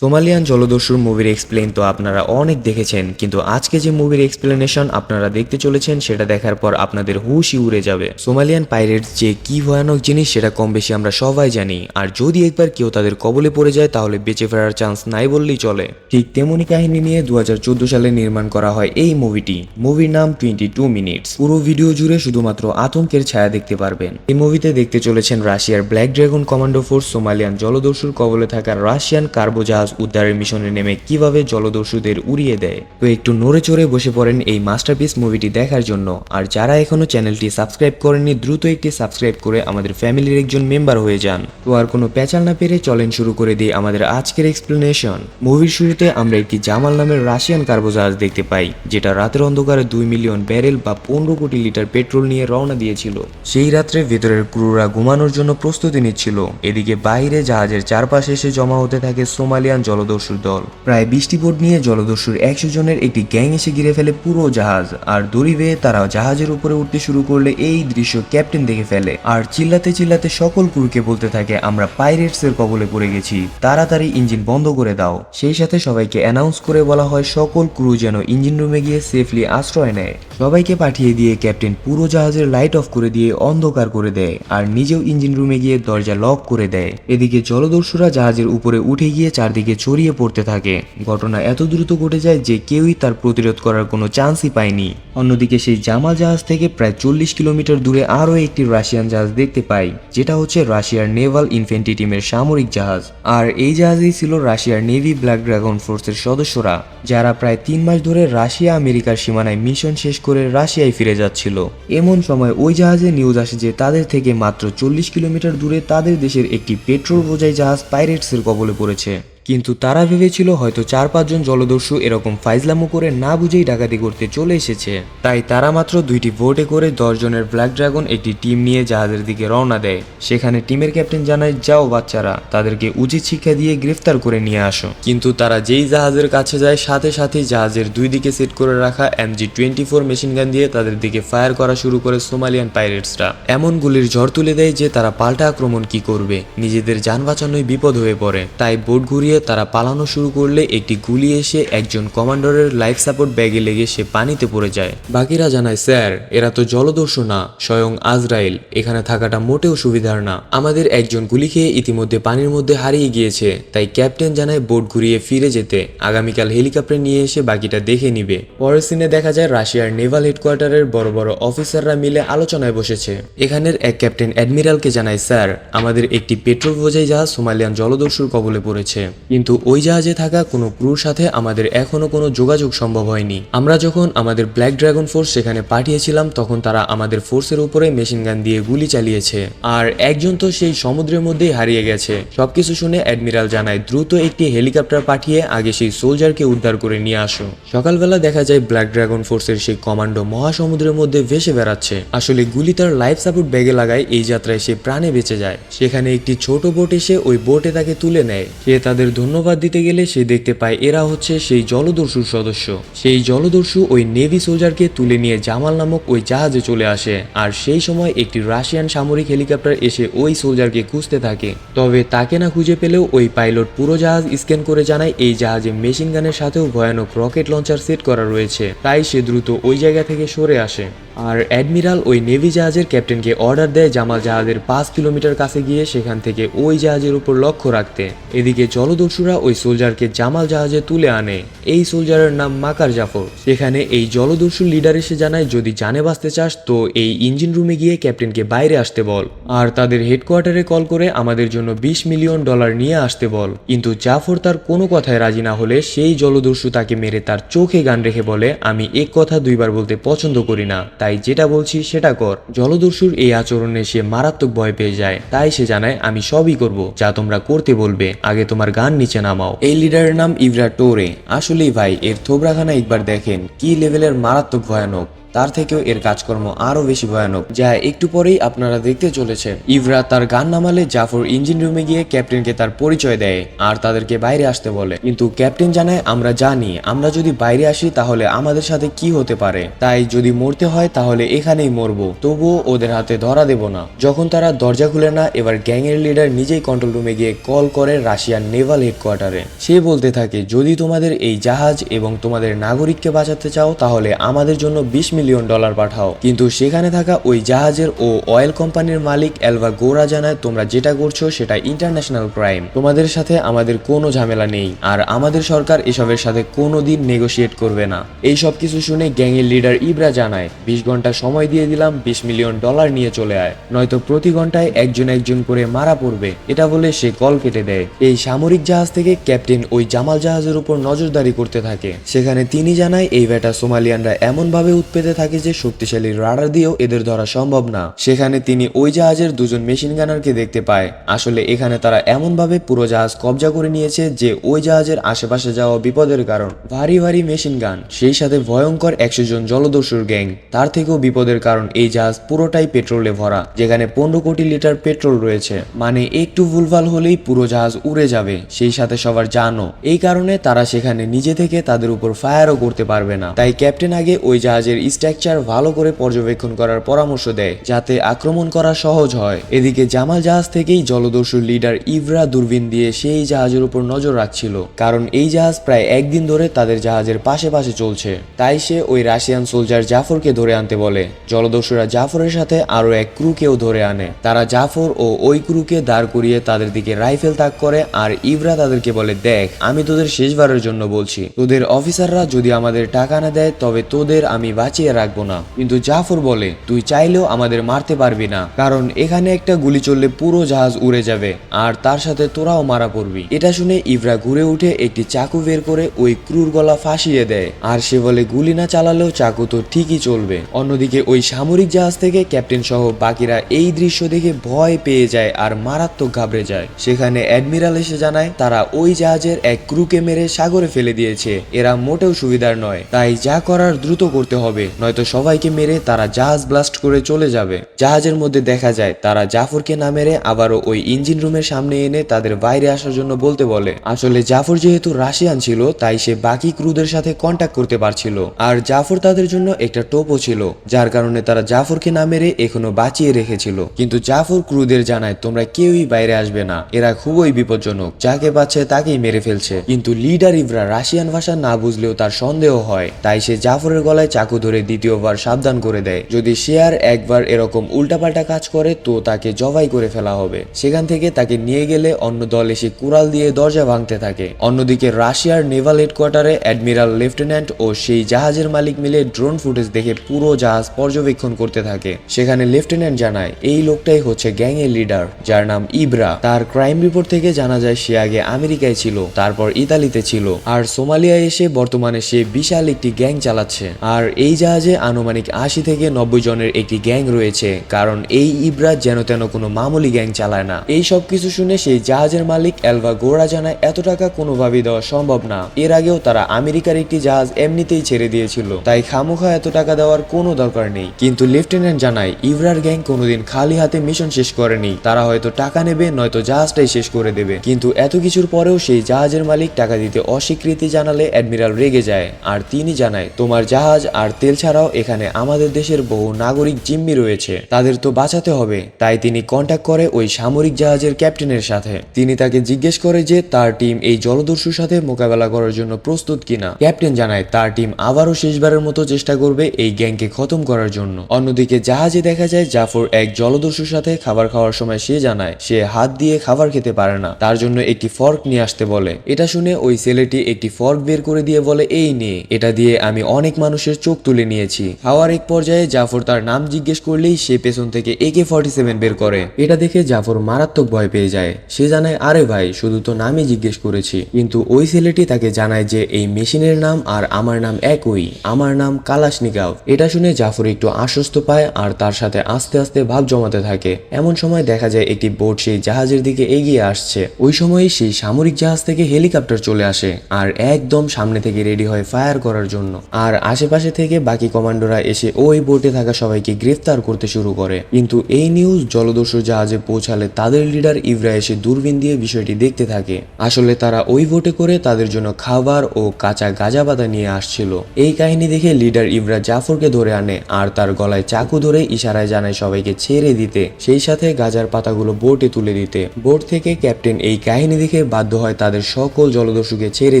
Somalian জলদস্যুর মুভির explain তো আপনারা অনেক দেখেছেন, কিন্তু আজকে যে মুভির এক্সপ্লেনেশন আপনারা দেখতে চলেছেন সেটা দেখার পর আপনাদের হুশই উড়ে যাবে। সোমালিয়ান পাইরেটস যে কি ভয়ানক জিনিস সেটা কম বেশি আমরা সবাই জানি, আর যদি একবার কেউ তাদের কবলে পড়ে যায় তাহলে বেঁচে ফেরার চান্স নাই বললেই চলে। ঠিক তেমনই কাহিনী নিয়ে 2014 সালে নির্মাণ করা হয় এই মুভিটি। মুভির নাম 22 মিনিটস। পুরো ভিডিও জুড়ে শুধুমাত্র আতঙ্কের ছায়া দেখতে পারবেন। এই মুভিতে দেখতে চলেছেন রাশিয়ার Black Dragon commando force Somalian জলদস্যুর কবলে থাকা রাশিয়ান কার্গো জাহাজ উদ্ধারের মিশনে নেমে কিভাবে জলদস্যুদের উড়িয়ে দেয়। তো একটু নড়ে চড়ে বসে পড়েন এই মাস্টারপিস মুভিটি দেখার জন্য। আর যারা এখনো চ্যানেলটি সাবস্ক্রাইব করেননি দ্রুত একটি সাবস্ক্রাইব করে আমাদের ফ্যামিলির একজন মেম্বার হয়ে যান। তো আর কোনো পেঁচাল না পেরে চলেন শুরু করে দিই আমাদের আজকের এক্সপ্লেনেশন। মুভির শুরুতে আমরা একটি জামাল নামের রাশিয়ান কার্গো জাহাজ দেখতে পাই, যেটা রাতের অন্ধকারে 2 মিলিয়ন ব্যারেল বা 15 কোটি লিটার পেট্রোল নিয়ে রওনা দিয়েছিল। সেই রাত্রে ভেতরের ক্রুরা ঘুমানোর জন্য প্রস্তুতি নিচ্ছিল। এদিকে বাইরে জাহাজের চারপাশে এসে জমা হতে থাকে সোমালিয়ান জলদস্যুর দল। প্রায় 20টি বোট নিয়ে জলদস্যুর 100 জনের একটি গ্যাং এসে ঘিরে ফেলে পুরো জাহাজ। আর দড়ি বেয়ে তারা জাহাজের উপরে উঠতে শুরু করলে এই দৃশ্য ক্যাপ্টেন দেখে ফেলে আর চিল্লাতে চিল্লাতে সকল ক্রুকে বলতে থাকে, আমরা পাইরেটস এর কবলে পড়ে গেছি, তাড়াতাড়ি ইঞ্জিন বন্ধ করে দাও। সেই সাথে সবাইকে অ্যানাউন্স করে বলা হয় সকল ক্রু যেন ইঞ্জিন রুমে গিয়ে সেফলি আশ্রয় নেয়। সবাইকে পাঠিয়ে দিয়ে ক্যাপ্টেন পুরো জাহাজের লাইট অফ করে দিয়ে অন্ধকার করে দেয় আর নিজেও ইঞ্জিন রুমে গিয়ে দরজা লক করে দেয়। এদিকে জলদস্যুরা জাহাজের উপরে উঠে গিয়ে চারদিকে ছড়িয়ে পড়তে থাকে। ঘটনা এত দ্রুত ঘটে যায় যে কেউই তার প্রতিরোধ করার কোনো চান্সই পায়নি। অন্যদিকে সেই জামাল জাহাজ থেকে প্রায় 40 কিলোমিটার দূরে আরও একটি রাশিয়ান জাহাজ দেখতে পাই, যেটা হচ্ছে রাশিয়ার নেভাল ইনফ্যান্ট্রি টিমের সামরিক জাহাজ। আর এই জাহাজেই ছিল রাশিয়ার নেভি ব্ল্যাক ড্রাগন ফোর্সের সদস্যরা, যারা প্রায় 3 মাস ধরে রাশিয়া আমেরিকার সীমানায় মিশন শেষ করে রাশিয়ায় ফিরে যাচ্ছিল। এমন সময় ওই জাহাজে নিউজ আসে যে তাদের থেকে মাত্র 40 কিলোমিটার দূরে তাদের দেশের একটি পেট্রোল বোঝাই জাহাজ পাইরেটসের কবলে পড়েছে। কিন্তু তারা ভেবেছিল হয়তো 4-5 জন জলদস্যু এরকম ফাইজলামো করে না বুঝেই ডাকাতি করতে চলে এসেছে। তাই তারা মাত্র 2টি বোটে করে 10 জনের ব্ল্যাক ড্রাগন একটি টিম নিয়ে জাহাজের দিকে রওনা দেয়। সেখানে টিমের ক্যাপ্টেন জানায়, যাও বাচ্চারা, তাদেরকে উচিত শিক্ষা দিয়ে গ্রেফতার করে নিয়ে আসো। কিন্তু তারা যেই জাহাজের কাছে যায় সাথে সাথেই জাহাজের দুই দিকে সেট করে রাখা MG-24 মেশিন গান দিয়ে তাদের দিকে ফায়ার করা শুরু করে সোমালিয়ান পাইরেটসরা। এমন গুলির ঝড় তুলে দেয় যে তারা পাল্টা আক্রমণ কি করবে, নিজেদের যান বাঁচানোই বিপদ হয়ে পড়ে। তাই বোট ঘুরিয়ে তারা পালানো শুরু করলে একটি গুলি এসে একজন কমান্ডারের লাইফ সাপোর্ট ব্যাগে লেগে সে পানিতে পড়ে যায়। বাকিরা জানায়, স্যার এরা তো জলদস্যু না, স্বয়ং আজরাইল, এখানে থাকাটা মোটেও সুবিধার না। আমাদের একজন গুলি খেয়ে ইতিমধ্যে পানির মধ্যে হারিয়ে গিয়েছে, তাই ক্যাপ্টেন জানায় বোট ঘুরিয়ে ফিরে যেতে, আগামীকাল হেলিকপ্টার নিয়ে এসে বাকিটা দেখে নিবে। পরের সিনে দেখা যায় রাশিয়ার নেভাল হেডকোয়ার্টারের বড় বড় অফিসাররা মিলে আলোচনায় বসেছে। এখানের এক ক্যাপ্টেন অ্যাডমিরালকে জানায়, স্যার আমাদের একটি পেট্রোল বোঝাই জাহাজ সোমালিয়ান জলদস্যুর কবলে পড়েছে, কিন্তু ওই জাহাজে থাকা কোনো ক্রুর সাথে আমাদের এখনো কোনো যোগাযোগ সম্ভব হয়নি। আমরা যখন আমাদের ব্ল্যাক ড্রাগন ফোর্স সেখানে পাঠিয়েছিলাম তখন তারা আমাদের ফোর্সের উপরে মেশিন গান দিয়ে গুলি চালিয়েছে, আর একজন তো সেই সমুদ্রের মধ্যেই হারিয়ে গেছে। সবকিছু শুনে অ্যাডমিরাল জানায়, দ্রুত একটি হেলিকপ্টার পাঠিয়ে আগে সেই সোলজারকে উদ্ধার করে নিয়ে আসো। সকালবেলা দেখা যায় ব্ল্যাক ড্রাগন ফোর্সের সেই কমান্ডো মহাসমুদ্রের মধ্যে ভেসে বেড়াচ্ছে। আসলে গুলি তার লাইফ সাপোর্ট ব্যাগে লাগায় এই যাত্রায় সে প্রাণে বেঁচে যায়। সেখানে একটি ছোট বোট এসে ওই বোটে তাকে তুলে নেয়। সে তাদের ধন্যবাদ দিতে গেলে সে দেখতে পায় এরা হচ্ছে সেই জলদস্যুর সদস্য। সেই জলদস্যু ওই নেভি সোলজারকে তুলে নিয়ে জামাল নামক ওই জাহাজে চলে আসে, আর সেই সময় একটি রাশিয়ান সামরিক হেলিকপ্টার এসে ওই সোলজারকে খুঁজতে থাকে। তবে তাকে না খুঁজে পেলেও ওই পাইলট পুরো জাহাজ স্ক্যান করে জানায় এই জাহাজে মেশিন গানের সাথেও ভয়ানক রকেট লঞ্চার সেট করা রয়েছে। তাই সে দ্রুত ওই জায়গা থেকে সরে আসে। আর অ্যাডমিরাল ওই নেভি জাহাজের ক্যাপ্টেনকে অর্ডার দেয় জামাল জাহাজের 5 কিলোমিটার কাছে গিয়ে সেখান থেকে ওই জাহাজের উপর লক্ষ্য রাখতে। এদিকে জলদস্যুরা ওই সোলজারকে জামাল জাহাজে তুলে আনে। এই সোলজারের নাম মাকার জাফর। সেখানে এই জলদস্যু লিডার এসে জানায়, যদি জানে বাঁচতে চাস তো এই ইঞ্জিন রুমে গিয়ে ক্যাপ্টেনকে বাইরে আসতে বল, আর তাদের হেডকোয়ার্টারে কল করে আমাদের জন্য $20 মিলিয়ন নিয়ে আসতে বল। কিন্তু জাফর তার কোনো কথায় রাজি না হলে সেই জলদস্যু তাকে মেরে তার চোখে গান রেখে বলে, আমি এক কথা দুইবার বলতে পছন্দ করি না, তাই যেটা বলছি সেটা কর। জলদস্যুর এই আচরণে সে মারাত্মক ভয় পেয়ে যায়। তাই সে জানায়, আমি সবই করব যা তোমরা করতে বলবে, আগে তোমার গান নিচে নামাও। এই লিডারের নাম ইভরা টোরে। আসলেই ভাই এর থোবরাখানা একবার দেখেন, কি লেভেলের মারাত্মক ভয়ানক। তার থেকেও এর কাজকর্ম আরো বেশি ভয়ানক, যা একটু পরেই আপনারা দেখতে চলেছেন। ইভরা তার গান নামালে জাফর ইঞ্জিন রুমে গিয়ে ক্যাপ্টেনকে তার পরিচয় দেয় আর তাদেরকে বাইরে আসতে বলে, কিন্তু ক্যাপ্টেন জানায় আমরা জানি আমরা যদি বাইরে আসি তাহলে আমাদের সাথে কি হতে পারে, তাই যদি মরতে হয় তাহলে এখানেই মরবো, তবুও ওদের হাতে ধরা দেব না। যখন তারা দরজা খুলে না, এবার গ্যাংয়ের লিডার নিজেই কন্ট্রোল রুমে গিয়ে কল করে রাশিয়ান নেভাল হেডকোয়ার্টারে। সে বলতে থাকে যদি তোমাদের এই জাহাজ এবং তোমাদের নাগরিককে বাঁচাতে চাও তাহলে আমাদের জন্য $20 মিলিয়ন পাঠাও। কিন্তু সেখানে থাকা ওই জাহাজের ও অয়েল কোম্পানির মালিক এলভা গোরা জানায় তোমরা যেটা করছো সেটা ইন্টারন্যাশনাল ক্রাইম, তোমাদের সাথে আমাদের কোনো ঝামেলা নেই আর আমাদের সরকার এসবের সাথে কোনোদিন নেগোশিয়েট করবে না। এই সব কিছু শুনে গ্যাংয়ের লিডার ইব্রা জানায় 20 ঘন্টা সময় দিয়ে দিলাম, $20 মিলিয়ন নিয়ে চলে আয়, নয়তো প্রতি ঘন্টায় একজন একজন করে মারা পড়বে। এটা বলে সে কল কেটে দেয়। এই সামরিক জাহাজ থেকে ক্যাপ্টেন ওই জামাল জাহাজের উপর নজরদারি করতে থাকে। সেখানে তিনি জানায় এই বেটা সোমালিয়ানরা এমন ভাবে উৎপেতে থাকে যে শক্তিশালী রাডার দিয়েও এদের ধরা সম্ভব না। সেখানে তিনি ওই জাহাজের দুজন মেশিন গানারকে দেখতে পায়। আসলে এখানে তারা এমন ভাবে পুরো জাহাজ কবজা করে নিয়েছে যে ওই জাহাজের আশেপাশে যাওয়া বিপদের কারণ। ভারী ভারী মেশিন গান, সেই সাথে ভয়ঙ্কর 100 জন জলদস্যুর গ্যাং, তার থেকেও বিপদের কারণ এই জাহাজ পুরোটাই পেট্রোলে ভরা, যেখানে 15 কোটি লিটার পেট্রোল রয়েছে। মানে একটু ভুলভাল হলেই পুরো জাহাজ উড়ে যাবে, সেই সাথে সবার জানও। এই কারণে তারা সেখানে নিজে থেকে তাদের উপর ফায়ারও করতে পারবে না। তাই ক্যাপ্টেন আগে ওই জাহাজের স্ট্রাকচার ভালো করে পর্যবেক্ষণ করার পরামর্শ দেয় যাতে আক্রমণ করা সহজ হয়। এদিকে জামাল জাহাজ থেকেই জলদস্যুর লিডার ইভরা দূরবীন দিয়ে সেই জাহাজের উপর নজর রাখছিল, কারণ এই জাহাজ প্রায় একদিন ধরে তাদের জাহাজের পাশে পাশে চলছে। তাই সে ওই রাশিয়ান সোলজার জাফরকে ধরে আনতে বলে। জলদস্যুরা জাফরের সাথে আরো এক ক্রুকেও ধরে আনে। তারা জাফর ও ওই ক্রুকে দাঁড় করিয়ে তাদের দিকে রাইফেল তাক করে আর ইভরা তাদেরকে বলে দেখ আমি তোদের শেষবারের জন্য বলছি, তোদের অফিসাররা যদি আমাদের টাকা না দেয় তবে তোদের আমি বাঁচিয়ে রাখবো না। কিন্তু জাফর বলে তুই চাইলেও আমাদের মারতে পারবি না, কারণ এখানে একটা গুলি চললে পুরো জাহাজ উড়ে যাবে আর তার সাথে তোরাও মারা পড়বি। এটা শুনে ইভরা ঘুরে উঠে একটি চাকু বের করে ওই ক্রুর গলা ফাঁসিয়ে দেয় আর সে বলে গুলি না চালালেও চাকু তো ঠিকই চলবে। অন্যদিকে ওই সামরিক জাহাজ থেকে ক্যাপ্টেন সহ বাকিরা এই দৃশ্য দেখে ভয় পেয়ে যায় আর মারাত্মক ঘাবড়ে যায়। সেখানে অ্যাডমিরাল এসে জানায় তারা ওই জাহাজের এক ক্রুকে মেরে সাগরে ফেলে দিয়েছে, এরা মোটেও সুবিধার নয়, তাই যা করার দ্রুত করতে হবে, নয়তো সবাইকে মেরে তারা জাহাজ ব্লাস্ট করে চলে যাবে। জাহাজের মধ্যে দেখা যায় তারা জাফরকে না মেরে আবারও ওই ইঞ্জিন রুমের সামনে এনে তাদের বাইরে আসার জন্য বলতে বলে। আসলে জাফর যেহেতু রাশিয়ান ছিল তাই সে বাকি ক্রুদের সাথে কন্ট্যাক্ট করতে পারছিল আর জাফর তাদের জন্য একটা টোপও ছিল, যার কারণে তারা জাফরকে না মেরে এখনো বাঁচিয়ে রেখেছিল। কিন্তু জাফর ক্রুদের জানায় তোমরা কেউই বাইরে আসবে না, এরা খুবই বিপজ্জনক, যাকে পাচ্ছে তাকেই মেরে ফেলছে। কিন্তু লিডার ইভরা রাশিয়ান ভাষা না বুঝলেও তার সন্দেহ হয়, তাই সে জাফরের গলায় চাকু ধরে দ্বিতীয়বার সাবধান করে দেয় যদি সে আর একবার এরকম উল্টাপাল্টা কাজ করে তো তাকে জবাই করে ফেলা হবে। সেখান থেকে তাকে নিয়ে গেলে অন্য দল এসে কুড়াল দিয়ে দরজা ভাঙতে থাকে। অন্যদিকে রাশিয়ার নেভাল হেডকোয়ার্টারে অ্যাডমিরাল, লেফটেন্যান্ট ও সেই জাহাজের মালিক মিলে ড্রোন ফুটেজ দেখে পুরো জাহাজ পর্যবেক্ষণ করতে থাকে। সেখানে লেফটেন্যান্ট জানায় এই লোকটাই হচ্ছে গ্যাংয়ের লিডার, যার নাম ইব্রা। তার ক্রাইম রিপোর্ট থেকে জানা যায় সে আগে আমেরিকায় ছিল, তারপর ইতালিতে ছিল আর সোমালিয়ায় এসে বর্তমানে সে বিশাল একটি গ্যাং চালাচ্ছে। আর এই জাহাজে আনুমানিক 80 থেকে 90 জনের একটি গ্যাং রয়েছে, কারণ এই ইব্রা যেন তেন কোনো মামুলি গ্যাং চালায় না। এই সব কিছু শুনে সেই জাহাজের মালিক এলভা গোরা জানায় এত টাকা কোনোভাবেই দেওয়া সম্ভব না, এর আগেও তারা আমেরিকার একটি জাহাজ এমনিতেই ছেড়ে দিয়েছিল, তাই খামোখা এত টাকা দেওয়ার কোনো দরকার নেই। কিন্তু লেফটেন্যান্ট জানায় ইব্রার গ্যাং কোনোদিন খালি হাতে মিশন শেষ করেনি, তারা হয়তো টাকা নেবে নয়তো জাহাজটাই শেষ করে দেবে। কিন্তু এত কিছুর পরেও সেই জাহাজের মালিক টাকা দিতে অস্বীকৃতি জানালে অ্যাডমিরাল রেগে যায় আর তিনি জানায় তোমার জাহাজ আর তেল ছাড়াও এখানে আমাদের দেশের বহু নাগরিক জিম্মি রয়েছে, তাদের তো বাঁচাতে হবে। তাই তিনি কন্ট্যাক্ট করে ওই সামরিক জাহাজের ক্যাপ্টেনের সাথে। তিনি তাকে জিজ্ঞেস করে যে তার টিম এই জলদস্যুর সাথে মোকাবেলা করার জন্য প্রস্তুত কিনা। ক্যাপ্টেন জানায় তার টিম আবারও শেষবারের মতো চেষ্টা করবে এই গ্যাংকে খতম করার জন্য। অন্যদিকে জাহাজে দেখা যায় জাফর এক জলদস্যুর সাথে খাবার খাওয়ার সময় সে জানায় সে হাত দিয়ে খাবার খেতে পারে না, তার জন্য একটি ফর্ক নিয়ে আসতে বলে। এটা শুনে ওই ছেলেটি একটি ফর্ক বের করে দিয়ে বলে এই নিয়ে, এটা দিয়ে আমি অনেক মানুষের চোখ তুলে নিয়েছি। খাওয়ার এক পর্যায়ে জাফর তার নাম জিজ্ঞেস করলেই সে পেছন থেকে AK-47 বের করে। এটা দেখে জাফর মারাত্মক ভয় পেয়ে যায়। সে জানায় আরে ভাই শুধু তো নামই জিজ্ঞেস করেছি। কিন্তু ওই ছেলেটি তাকে জানায় যে এই মেশিনের নাম আর আমার নাম একই, আমার নাম কালাশনিকভ। এটা শুনে জাফর একটু আশ্বস্ত পায় আর তার সাথে আস্তে আস্তে ভাব জমাতে থাকে। এমন সময় দেখা যায় একটি বোট সেই জাহাজের দিকে এগিয়ে আসছে। ওই সময় সেই সামরিক জাহাজ থেকে হেলিকপ্টার চলে আসে আর একদম সামনে থেকে রেডি হয় ফায়ার করার জন্য। আর আশেপাশে থেকে বাকি বাকি কমান্ডোরা এসে ওই বোটে থাকা সবাইকে গ্রেফতার করতে শুরু করে। কিন্তু এই নিউজ জলদস্যু জাহাজে পৌঁছালে তাদের লিডার ইভরা এসে দূরবীন দিয়ে বিষয়টি দেখতে থাকে। আসলে তারা ওই বোটে করে তাদের জন্য খাবার ও কাঁচা গাঁজাবাদা নিয়ে আসছিল। এই কাহিনী দেখে লিডার ইভরা জাফরকে ধরে আনে আর তার গলায় চাকু ধরে ইশারায় জানায় সবাইকে ছেড়ে দিতে, সেই সাথে গাজার পাতাগুলো বোটে তুলে দিতে। বোট থেকে ক্যাপ্টেন এই কাহিনী দেখে বাধ্য হয় তাদের সকল জলদস্যুকে ছেড়ে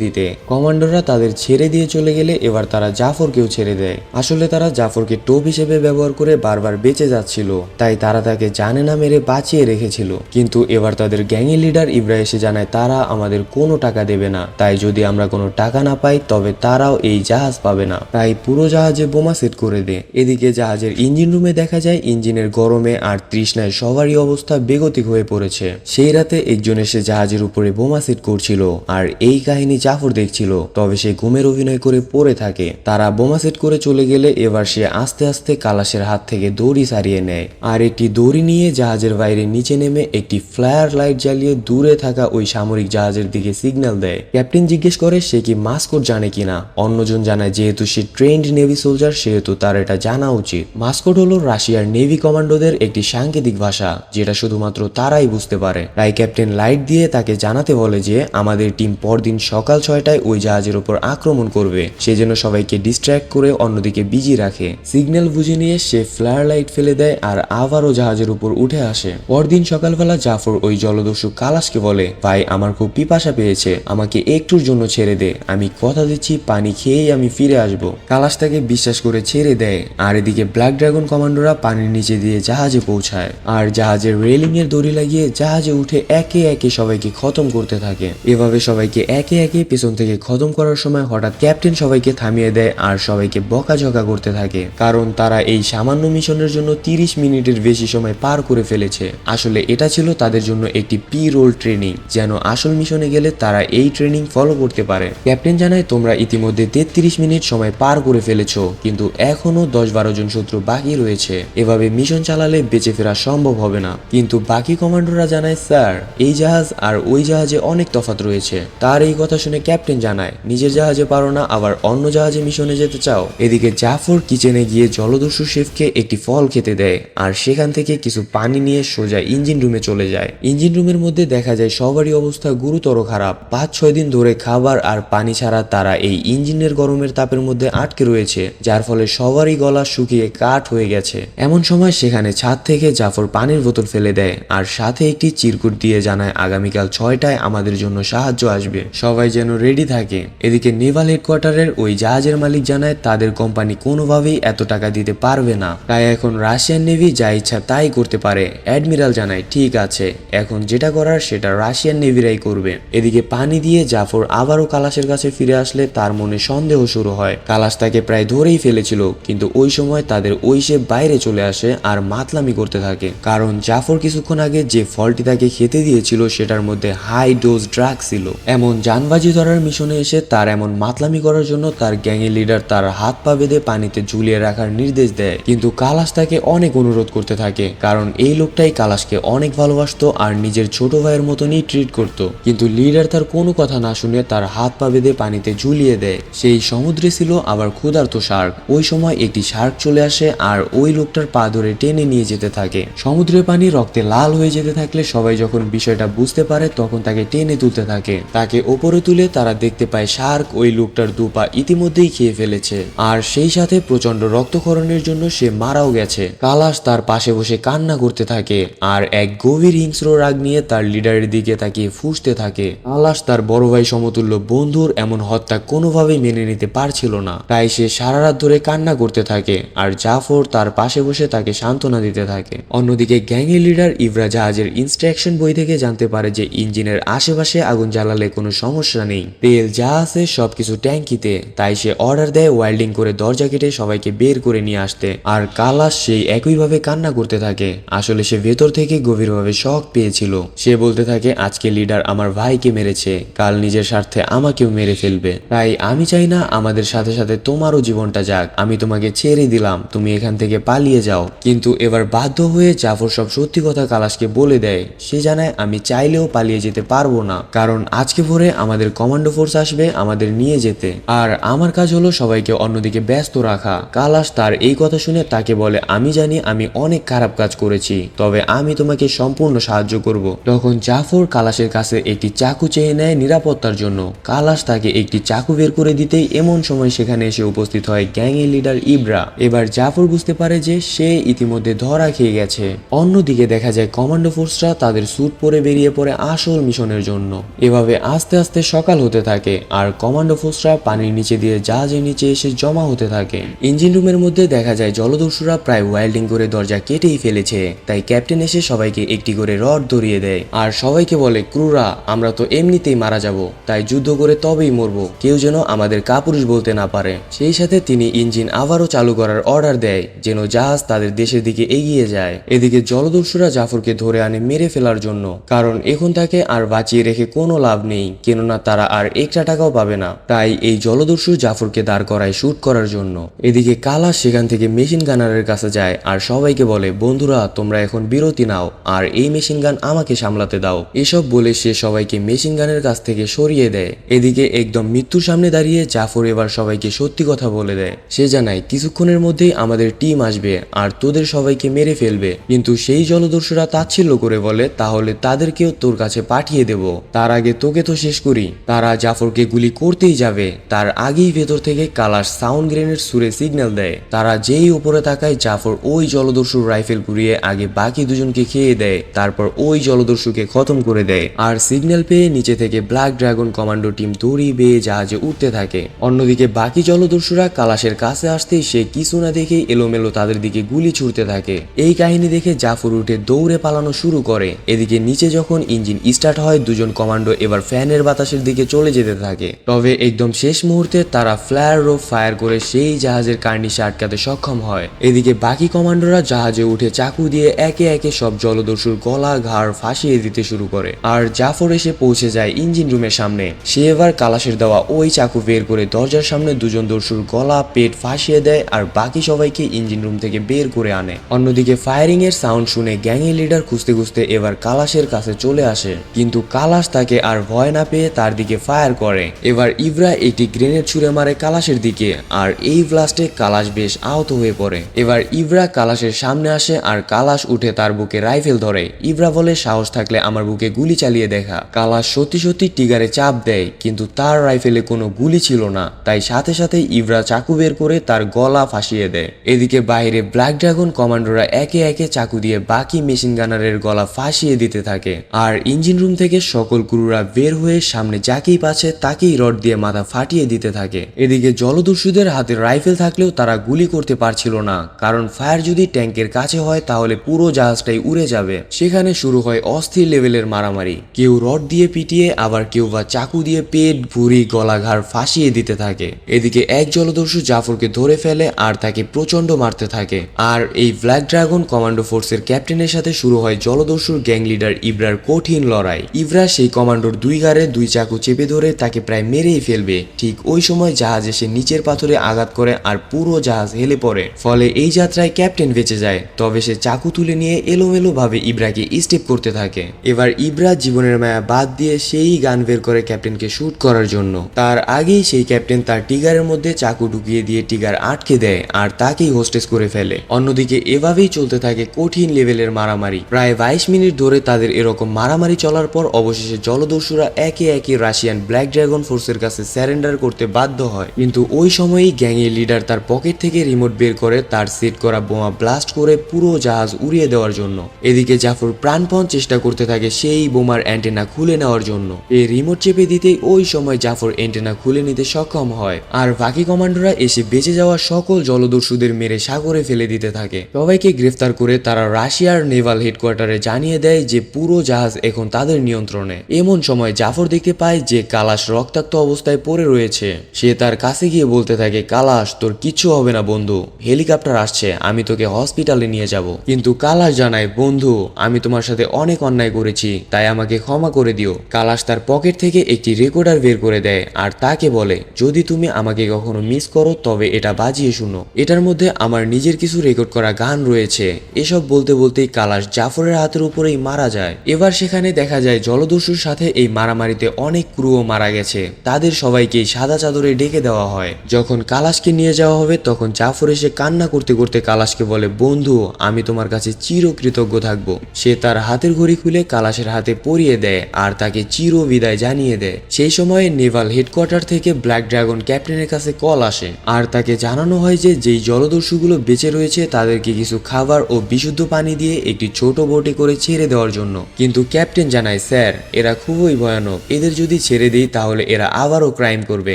দিতে। কমান্ডোরা তাদের ছেড়ে দিয়ে চলে গেলে এবার তারা জাফরকেও ছেড়ে দেয়। আসলে তারা জাফরকে টোপ হিসেবে ব্যবহার করে বারবার বেঁচে যাচ্ছিল, তাই তারা তাকে জানে না মেরে বাঁচিয়ে রেখেছিল। কিন্তু এবার তাদের গ্যাংয়ের লিডার ইব্রা এসে জানায় তারা আমাদের কোনো টাকা দেবে না, তাই যদি আমরা কোনো টাকা না পাই তবে তারাও এই জাহাজ পাবে না। তাই পুরো জাহাজে বোমা সেট করে দেয়। এদিকে জাহাজের ইঞ্জিন রুমে দেখা যায় ইঞ্জিনের গরমে আর তৃষ্ণায় সবারই অবস্থা বেগতিক হয়ে পড়েছে। সেই রাতে একজন এসে জাহাজের উপরে বোমা সেট করছিল আর এই কাহিনী জাফর দেখছিল, তবে সে ঘুমের অভিনয় করে পড়ে থাকে। তারা বোমা সেট করে চলে গেলে এবার সে আস্তে আস্তে কালাশের হাত থেকে দড়ি সারিয়ে নেয় আর একটি দড়ি নিয়ে জাহাজের বাইরে নিচে নেমে একটি ফ্লায়ার লাইট জ্বালিয়ে দূরে থাকা ওই সামরিক জাহাজের দিকে সিগন্যাল দেয়। ক্যাপ্টেন জিজ্ঞেস করে সে কি মাস্কট জানে কিনা। অন্যজন জানায় যেহেতু সে ট্রেন্ড নেভি সোলজার সেহেতু তার এটা জানা উচিত। মাস্কট হলো রাশিয়ার নেভি কমান্ডোদের একটি সাংকেতিক ভাষা, যেটা শুধুমাত্র তারাই বুঝতে পারে। তাই ক্যাপ্টেন লাইট দিয়ে তাকে জানাতে বলে যে আমাদের টিম পরদিন সকাল 6টায় ওই জাহাজের উপর আক্রমণ করবে, সেজন্য সবাইকে ডিস্ট্র্যাক্ট করে অন্যদিকে বিজি রাখে। সিগন্যাল বুঝে নিয়ে সে ফ্লায়ার লাইট ফেলে দেয় আর আবারও জাহাজের উপর উঠে আসে। পরদিন সকালবেলা জাফর ওই জলদস্যু কালাশকে বলে, ভাই আমার খুব পিপাসা পেয়েছে, আমাকে একটুর জন্য ছেড়ে দে, আমি কথা দিচ্ছি পানি খেয়েই আমি ফিরে আসব। কালাশ তাকে বিশ্বাস করে ছেড়ে দেয়। আর এদিকে ব্ল্যাক ড্রাগন কমান্ডোরা পানির নিচে দিয়ে জাহাজে পৌঁছায় আর জাহাজের রেলিং এর দড়ি লাগিয়ে জাহাজে উঠে একে একে সবাইকে খতম করতে থাকে। এভাবে সবাইকে একে একে পেছন থেকে খতম করার সময় হঠাৎ ক্যাপ্টেন সবাইকে থামিয়ে দেয় আর সবাইকে বকাঝকা করতে থাকে, কারণ তারা এই সামান্য মিশনের জন্য 30 মিনিটের বেশি সময় পার করে ফেলেছে। আসলে এটা ছিল তাদের জন্য একটি পি রোল ট্রেনিং, যেন আসল মিশনে গেলে তারা এই ট্রেনিং ফলো করতে পারে। ক্যাপ্টেন জানায় তোমরা ইতিমধ্যে 33 মিনিট সময় পার করে ফেলেছো, কিন্তু এখনো 10-12 জন শত্রু বাকি রয়েছে, এভাবে মিশন চালালে বেঁচে ফেরা সম্ভব হবে না। কিন্তু বাকি কমান্ডোরা জানায় স্যার এই জাহাজ আর ওই জাহাজে অনেক তফাৎ রয়েছে। তার এই কথা শুনে ক্যাপ্টেন জানায় নিজের জাহাজে পারো না আবার অন্য জাহাজে মিশনে যেতে চাও। এদিকে জাফর কিচেনে গিয়ে জলদস্যু শেফকে একটি ফল খেতে দেয় আর সেখান থেকে কিছু পানি নিয়ে সোজা ইঞ্জিন রুমে চলে যায়। ইঞ্জিন রুমের মধ্যে দেখা যায় সবারই অবস্থা গুরুতর খারাপ। 5-6 দিন ধরে খাবার আর পানি ছাড়া তারা এই ইঞ্জিনের গরমের তাপের মধ্যে আটকে রয়েছে, যার ফলে সবারই গলা শুকিয়ে কাঠ হয়ে গেছে। এমন সময় সেখানে ছাদ থেকে জাফর পানির বোতল ফেলে দেয় আর সাথে একটি চিরকুট দিয়ে জানায় আগামীকাল 6টায় আমাদের জন্য সাহায্য আসবে, সবাই যেন রেডি থাকে। এদিকে নেভাল হেডকোয়ার্টারের ওই জাহাজের মালিক জানায় তাদের কোম্পানি কোনোভাবেই এত টাকা দিতে পারবে না, তাই এখন রাশিয়ান নেভি যা ইচ্ছা তাই করতে পারে। অ্যাডমিরাল জানায় ঠিক আছে, এখন যেটা করার সেটা রাশিয়ান নেভিরাই করবে। এদিকে পানি দিয়ে জাফর আবারও কালাশের কাছে ফিরে আসলে তার মনে সন্দেহ শুরু হয়। কালাশ তাকে প্রায় ধরেই ফেলেছিল, কিন্তু ওই সময় তাদের ওই শেফ বাইরে চলে আসে আর মাতলামি করতে থাকে, কারণ জাফর কিছুক্ষণ আগে যে ফলটি তাকে খেতে দিয়েছিল সেটার মধ্যে হাই ডোজ ড্রাগ ছিল। এমন জানবাজি ধরার মিশনে এসে তার এমন মাতলামি করার জন্য তার গ্যাংয়ের লিডার তার হাত পা বেঁধে পানিতে ঝুলিয়ে রাখার নির্দেশ দেয়। কিন্তু কালাশ তাকে অনেক অনুরোধ করতে থাকে, কারণ এই লোকটাই কালাশকে অনেক ভালোবাসতো আর নিজের ছোট ভাইয়ের মতনই ট্রিট করত। কিন্তু লিডার তার কোনো কথা না শুনে তার হাত পা বেঁধে পানিতে ঝুলিয়ে দেয়। সেই সমুদ্রে ছিল আবার ক্ষুধার্ত শার্ক। ওই সময় একটি শার্ক চলে আসে আর ওই লোকটার পা ধরে টেনে নিয়ে যেতে থাকে। সমুদ্রের পানি রক্তে লাল হয়ে যেতে থাকলে সবাই যখন বিষয়টা বুঝতে পারে তখন তাকে টেনে তুলতে থাকে। তাকে ওপরে তুলে তারা দেখতে পায় শার্ক ওই লোকটার দুপা ইতিমধ্যেই খেয়ে ফেলেছে আর সেই সাথে প্রচন্ড রক্তক্ষরণের জন্য সে মারাও গেছে। কালাশ তার পাশে বসে কান্না করতে থাকে আর এক গভীর হিংস্র রাগ নিয়ে তার লিডারের দিকে তাকিয়ে ফুঁসতে থাকে। কালাশ তার বড় ভাই সমতুল্য বন্ধুর এমন হত্যা কোনোভাবেই মেনে নিতে পারছিল না, তাই সে সারা রাত ধরে কান্না করতে থাকে আর জাফর তার পাশে বসে তাকে সান্ত্বনা দিতে থাকে। অন্যদিকে গ্যাংয়ের লিডার ইভরা জাহাজের ইনস্ট্রাকশন বই থেকে জানতে পারে যে ইঞ্জিনের আশেপাশে আগুন জ্বালালে কোনো সমস্যা নেই, তেল যা আছে সবকিছু ট্যাঙ্কিতে। তাই সে অর্ডার দেয় ওয়েল্ডিং করে দরজা কেটে সবাইকে বের করে নিয়ে আসতে। আর কালাশ সেই একইভাবে কান্না করতে থাকে। আসলে সে ভেতর থেকে গভীরভাবে শক পেয়েছিল। সে বলতে থাকে আজকে লিডার আমার ভাইকে মেরেছে, কাল নিজের স্বার্থে আমাকেও মেরে ফেলবে, তাই আমি চাই না আমাদের সাথে সাথে তোমারও জীবনটা যাক। আমি তোমাকে ছেড়ে দিলাম, তুমি এখান থেকে পালিয়ে যাও। কিন্তু এবার বাধ্য হয়ে জাফর সব সত্যি কথা কালাশকে বলে দেয়। সে জানায় আমি চাইলেও পালিয়ে যেতে পারবো না, কারণ আজকে ভোরে আমাদের কমান্ডো ফোর্স আসবে আমাদের নিয়ে যেতে, আর আমার কাজ হলো সবাইকে অন্যদিকে ব্যস্ত রাখা। কালাশ তার এই কথা শুনে তাকে বলে, আমি জানি আমি অনেক খারাপ কাজ করেছি, তবে আমি তোমাকে সম্পূর্ণ সাহায্য করব। তখন জাফর কালাশের কাছে একটি চাকু চেয়ে নেয় নিরাপত্তার জন্য। কালাশ তাকে একটি চাকু বের করে দিতেই এমন সময় সেখানে এসে উপস্থিত হয় গ্যাংয়ের লিডার ইব্রা। এবার জাফর বুঝতে পারে যে সে ইতিমধ্যে ধরা খেয়ে গেছে। অন্যদিকে দেখা যায় কমান্ডো ফোর্সরা তাদের স্যুট পরে বেরিয়ে পড়ে আসল মিশনের জন্য। এভাবে আস্তে আস্তে সকাল হতে থাকে আর কমান্ডো ফোর্সরা পানির নিচে দিয়ে জাহাজের নিচে এসে জমা হতে থাকে। ইঞ্জিন রুমের মধ্যে দেখা যায় জলদস্যুরা প্রায় ওয়েল্ডিং করে দরজা কেটেই ফেলেছে, তাই ক্যাপ্টেন এসে সবাইকে একটি করে রড ধরিয়ে দেয় আর সবাইকে বলে, ক্রুরা আমরা তো এমনিতেই মারা যাব, তাই যুদ্ধ করে তবেই মরবো, কেউ যেন আমাদের কাপুরুষ বলতে না পারে। সেই সাথে তিনি ইঞ্জিন আবারও চালু করার অর্ডার দেয় যেন জাহাজ তাদের দেশের দিকে এগিয়ে যায়। এদিকে জলদস্যুরা জাফরকে ধরে আনে মেরে ফেলার জন্য, কারণ এখন তাকে আর বাঁচিয়ে রেখে কোনো লাভ নেই, কেননা তারা আর একটা টাকাও পাবে না। তাই এই জলদস্যু জাফরকে দাঁড় করায় শুট করার জন্য। এদিকে কালাশ সেখান থেকে মেশিন গানারের কাছে যায় আর সবাইকে বলে, বন্ধুরা তোমরা এখন বিরতি নাও আর এই মেশিন গান আমাকে সামলাতে দাও। এসব বলে সে সবাইকে মেশিন গানের কাছ থেকে সরিয়ে দেয়। এদিকে একদম মৃত্যুর সামনে দাঁড়িয়ে জাফর এবার সবাইকে সত্যি কথা বলে দেয়। সে জানায় কিছুক্ষণের মধ্যেই আমাদের টিম আসবে আর তোদের সবাইকে মেরে ফেলবে, কিন্তু সেই জলদস্যুরা তাচ্ছিল্য করে বলে, তাহলে তাদেরকেও তোর কাছে পাঠিয়ে দেব, তার আগে তোকে তো শেষ করি। তারা জাফরকে গুলি করতেই যাবে, তার আগেই ভেতর থেকে কালাশ সাউন্ড গ্রেনেড ছুড়ে সিগন্যাল দেয়। তারা যেই উপরে তাকায় জাফর ওই জলদস্যুর রাইফেল ঘুরিয়ে আগে বাকি দুজনকে খেয়ে দেয়, তারপর ওই জলদস্যুকে খতম করে দেয়। আর সিগন্যাল পেয়ে নিচে থেকে ব্ল্যাক ড্রাগন কমান্ডো টিম দড়ি বেয়ে জাহাজে উঠতে থাকে। অন্যদিকে বাকি জলদস্যুরা কালাশের কাছে আসতেই সে কিছু না দেখেই এলোমেলো তাদের দিকে গুলি ছুড়তে থাকে। এই কাহিনী দেখে জাফর উঠে দৌড়ে পালানো শুরু করে। এদিকে নিচে যখন ইঞ্জিন স্টার্ট হয় দুজন কমান্ডো এবার ফ্যানের বাতাসের দিকে চলে যেতে থাকে, তবে একদম শেষ মুহূর্তে তারা ফ্লায়ার রোপ ফায়ার করে সেই জাহাজের কার্নিশে আটকাতে সক্ষম হয়। এদিকে বাকি কমান্ডোরা জাহাজে উঠে চাকু দিয়ে একে একে সব জলদস্যুর গলা ঘাড় ফাঁসিয়ে দিতে শুরু করে। আর জাফর এসে পৌঁছে যায় ইঞ্জিন রুমের সামনে। সে এবার কালাশের দেওয়া ওই চাকু বের করে দরজার সামনে দুজন দস্যুর গলা পেট ফাঁসিয়ে দেয় আর বাকি সবাইকে ইঞ্জিন রুম থেকে বের করে আনে। অন্যদিকে ফায়ারিং এর সাউন্ড শুনে গ্যাংয়ের লিডার খুঁজতে খুঁজতে এবার কালাশের কাছে চলে আসে, কিন্তু কালাশ তাকে আর ভয় না পেয়ে তার দিকে ফায়ার করে। এবার ইব্রা একটি গ্রেনেড ছুড়ে মারে কালাশের দিকে আর এই ব্লাস্টে কালাশ বেশ আহত হয়ে পড়ে। এবার ইব্রা কালাশের সামনে আসে আর কালাশ উঠে তার বুকে রাইফেল ধরে। ইব্রা বলে, সাহস থাকলে আমার বুকে গুলি চালিয়ে দেখা। কালাশ সত্যি সত্যি টিগারে চাপ দেয়, কিন্তু তার রাইফেলে কোনো গুলি ছিল না, তাই সাথে সাথে ইব্রা চাকু বের করে তার গলা ফাঁসিয়ে দেয়। এদিকে বাইরে ব্ল্যাক ড্রাগন কমান্ডোরা একে একে চাকু দিয়ে বাকি মেশিন গানারের গলা ফাঁসিয়ে দিতে থাকে। আর ইঞ্জিন রুম থেকে সকল ক্রুরা বের হয়ে সামনে যাকেই পাচ্ছে তাকেই রড দিয়ে মাথা ফাটিয়ে দিতে থাকে। এদিকে জলদস্যুদের হাতে রাইফেল থাকলেও তারা গুলি করতে পারছিল না, কারণ ফায়ার যদি ট্যাঙ্কের কাছে হয় তাহলে পুরো জাহাজটাই উড়ে যাবে। সেখানে শুরু হয় অস্থির লেভেলের মারামারি, কেউ রড দিয়ে পিটিয়ে আবার কেউ বা চাকু দিয়ে পেট ভুঁড়ি গলাঘাড় ফাঁসিয়ে দিতে থাকে। এদিকে এক জলদস্যু জাফরকে ধরে ফেলে আর তাকে প্রচন্ড মারতে থাকে। আর এই ব্ল্যাক ড্রাগন কমান্ডো ফোর্সের ক্যাপ্টেনের সাথে শুরু হয় জলদস্যুর গ্যাং লিডার ইব্রার কঠিন লড়াই। ইব্রা সেই কমান্ডোর দুই গাড়ে দুই চাকু চেপে ধরে তাকে প্রায় মেরেই ফেলবে। ঠিক ওই সময় জাহাজ এসে নিচের পাথরে আঘাত করে আর পুরো জাহাজ হেলে পড়ে, ফলে এই যাত্রায় ক্যাপ্টেন বেঁচে যায়। তবে সে চাকু তুলে নিয়ে এলোমেলো ভাবে ইব্রাকে স্টেপ করতে থাকে। এবার ইব্রা জীবনের মায়া বাদ দিয়ে সেই গান বের করে ক্যাপ্টেনকে শুট করার জন্য। তার আগেই সেই ক্যাপ্টেন তার টিগারের মধ্যে চাকু ঢুকিয়ে দিয়ে টিগার আটকে দেয় আর তাকেই হোস্টেস করে ফেলে। অন্যদিকে এভাবেই চলতে থাকে কঠিন লেভেলের মারামারি। প্রায় 22 মিনিট ধরে তাদের এরকম মারামারি চলার পর অবশেষে জলদস্যুরা একে একে রাশিয়ান ব্ল্যাক ড্রাগন ফোর্সের কাছে স্যারেন্ডার করতে বাধ্য হয়। কিন্তু ওই সময়ই গ্যাংয়ের লিডার তার পকেট থেকে রিমোট বের করে তার সেট করা বোমা ব্লাস্ট করে পুরো জাহাজ উড়িয়ে দেওয়ার জন্য। এদিকে জাফর প্রাণপণ চেষ্টা করতে থাকে সেই বোমার অ্যান্টেনা খুলে নেওয়ার জন্য। এই রিমোট চেপে দিতেই ওই সময় জাফর অ্যান্টেনা খুলে নিতে সক্ষম হয় আর বাকি কমান্ডোরা এসে বেঁচে যাওয়া সকল জলদস্যুদের মেরে সাগরে ফেলে দিতে থাকে। সবাইকে গ্রেফতার করে তারা রাশিয়ার নেভাল হেডকোয়ার্টারে জানিয়ে দেয় যে পুরো জাহাজ এখন তাদের নিয়ন্ত্রণে। এমন সময় জাফর দেখতে পায় যে কালাশ রক্তাক্ত অবস্থায় পড়ে রয়েছে। সে তার কাছে গিয়ে বলতে থাকে, কালাশ তোর কিচ্ছু হবে না বন্ধু, হেলিকপ্টার আসছে, আমি তোকে হসপিটালে নিয়ে যাব। কিন্তু কালাশ জানায়, বন্ধু আমি তোমার সাথে অনেক অন্যায় করেছি, তাই আমাকে ক্ষমা করে দিও। কালাশ তার পকেট থেকে একটি রেকর্ডার বের করে দেয় আর তাকে বলে, যদি তুমি আমাকে কখনো মিস করো তবে এটা বাজিয়ে শুনো, এটার মধ্যে আমার নিজের কিছু রেকর্ড করা গান রয়েছে। এসব বলতে বলতেই কালাশ জাফরের হাতের উপরেই মারা যায়। এবার সেখানে দেখা যায় জলদস্যুর সাথে এই মারামারিতে অনেক ক্রুও মারা গেছে, তাদের সবাইকে সাদা চাদরে ডেকে দেওয়া হয়। যখন কালাশকে নিয়ে যাওয়া হবে তখন জাফর এসে কান্না করতে করতে কালাশকে বলে, বন্ধু আমি তোমার কাছে চিরকৃতজ্ঞ থাকবো। সে তার হাতের ঘড়ি খুলে কালাশের হাতে পরিয়ে দেয় আর তাকে চির বিদায় জানিয়ে দেয়। সেই সময় নেভাল হেডকোয়ার্টার থেকে ব্ল্যাক ড্রাগন ক্যাপ্টেনের কাছে কল আসে আর তাকে জানানো হয় যে যেই জলদস্যুগুলো বেঁচে রয়েছে তাদেরকে কিছু খাবার ও বিশুদ্ধ পানি দিয়ে একটি ছোট বোটে করে ছেড়ে দেওয়ার জন্য। কিন্তু ক্যাপ্টেন জানায়, স্যার এরা খুবই ভয়ানক, এদের যদি ছেড়ে দিই তাহলে এরা আবারও ক্রাইম করবে।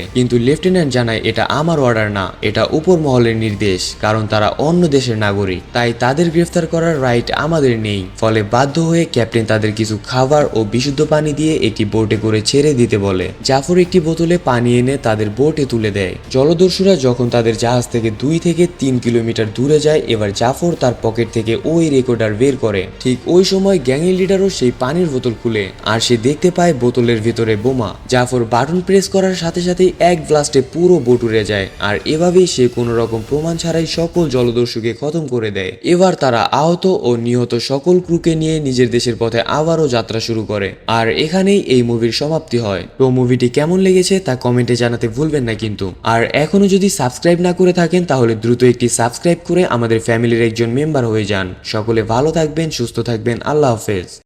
কিন্তু লেফটেন্যান্ট জানায়, এটা আমার অর্ডার না, এটা উপর মহলের নির্দেশ, কারণ তারা অন্য দেশের নাগরিক, তাই তাদের গ্রেফতার করার রাইট আমাদের নেই। ফলে বাধ্য হয়ে ক্যাপ্টেন তাদের কিছু খাবার ও বিশুদ্ধ পানি দিয়ে একটি বোটে করে ছেড়ে দিতে বলে। জাফর একটি বোতলে পানি এনে তাদের বোটে তুলে দেয়। জলদস্যুরা যখন তাদের জাহাজ থেকে 2 থেকে 3 কিলোমিটার দূরে যায়, এবার জাফর তার পকেট থেকে ওই রেকর্ডার বের করে। ঠিক ওই সময় গ্যাংয়ের লিডারও সেই পানির বোতল খুলে আর সে দেখতে পায় বোতলের ভিতরে বোমা। জাফর বাটন প্রেস করার সাথে সাথেই এক ব্লাস্টে পুরো বোট উড়ে যায় আর এভাবেই সে কোনো রকম প্রমাণ ছাড়াই সকল জলদস্যুকে খতম করে দেয়। এবার তারা আহত ও নিহত সকল ক্রুকে নিয়ে নিজের দেশের পথে আবারও যাত্রা শুরু করে। আর এখানেই এই মুভির সমাপ্তি হয়। তো মুভিটি কেমন লেগেছে তা কমেন্টে জানাতে ভুলবেন না কিন্তু। আর এখনো যদি সাবস্ক্রাইব না করে থাকেন তাহলে দ্রুত একটি সাবস্ক্রাইব করে আমাদের ফ্যামিলির একজন মেম্বার হয়ে যান। সকলে ভালো থাকবেন, সুস্থ থাকবেন, আল্লাহ হাফেজ।